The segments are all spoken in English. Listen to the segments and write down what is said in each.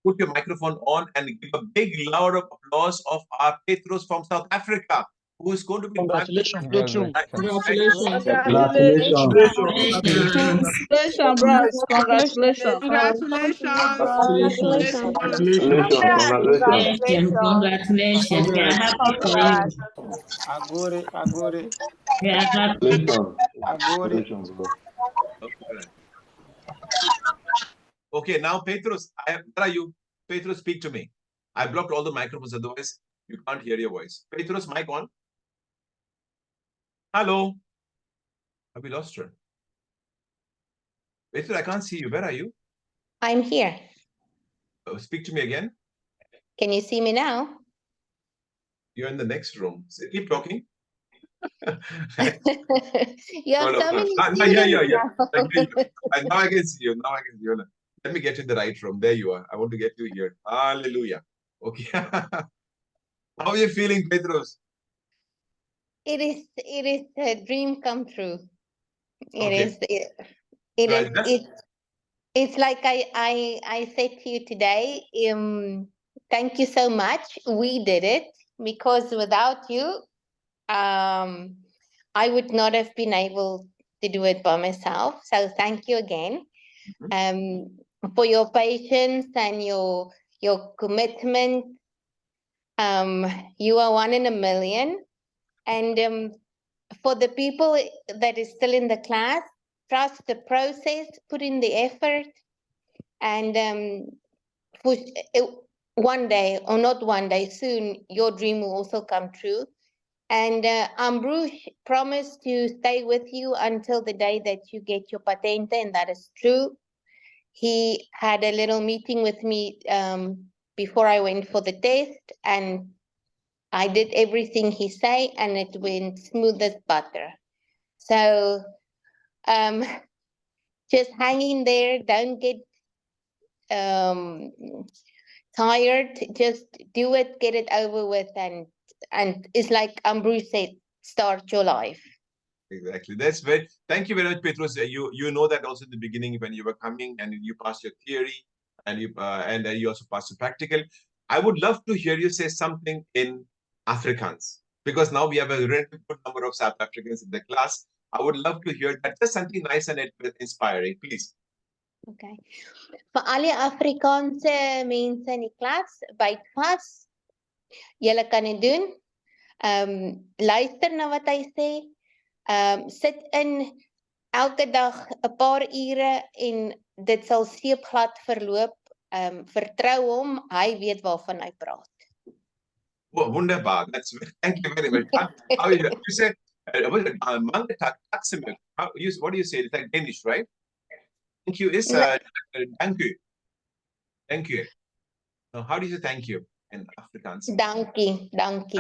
put your microphone on and give a big round of applause of our Petrus from South Africa, who is going to be Congratulations, Petru. Congratulations. Congratulations. Congratulations, bros. Congratulations. Congratulations. Congratulations. We are happy for you. Agore. We are happy. Congratulations, bro. Okay, now Petrus, where are you? Petrus, speak to me. I blocked all the microphones, otherwise you can't hear your voice. Petrus, mic on. Hello. Have we lost her? Petrus, I can't see you. Where are you? I'm here. Speak to me again. Can you see me now? You're in the next room. So keep talking. You have so many students. Yeah. Now I can see you. Let me get you in the right room. There you are. I want to get you here. Hallelujah. Okay. How are you feeling, Petrus? It is a dream come true. Okay. It's like I said to you today, thank you so much. We did it, because without you, I would not have been able to do it by myself. So thank you again, for your patience and your commitment. You are one in a million. And for the people that is still in the class, trust the process, put in the effort, and one day, or not one day, soon, your dream will also come true. And Ambrish promised to stay with you until the day that you get your patente, and that is true. He had a little meeting with me before I went for the test, and I did everything he said, and it went smooth as butter. So just hang in there. Don't get tired. Just do it, get it over with, and it's like Ambrish said, start your life. Exactly. That's very. Thank you very much, Petrus. You know that also in the beginning when you were coming and you passed your theory and you also passed the practical. I would love to hear you say something in Afrikaans, because now we have a really good number of South Africans in the class. I would love to hear that. Just something nice and inspiring, please. Okay. Vir al die Afrikaanse mense in die klas, byt vas. Julle kan dit doen. Luister na wat hy sê. Sit in elke dag 'n paar ure en dit sal seepglad verloop. Vertrou hom, hy weet waarvan hy praat. Oh, wunderbar. Thank you very much. You say, what do you say? It's like Danish, right? Thank you is thank you. Thank you. Now, how do you say thank you in Afrikaans? Dankie. Thank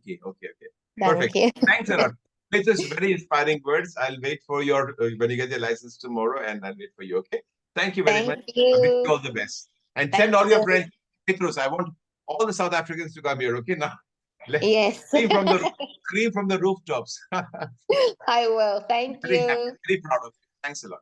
you. Okay. Perfect. Thanks a lot. It's just very inspiring words. I'll wait for your when you get your license tomorrow, and I'll wait for you. Okay. Thank you very much. I wish you all the best. And send all your friends. Petrus, I want all the South Africans to come here. Okay, now. Yes. Scream from the rooftops. I will. Thank you. Very proud of you. Thanks a lot.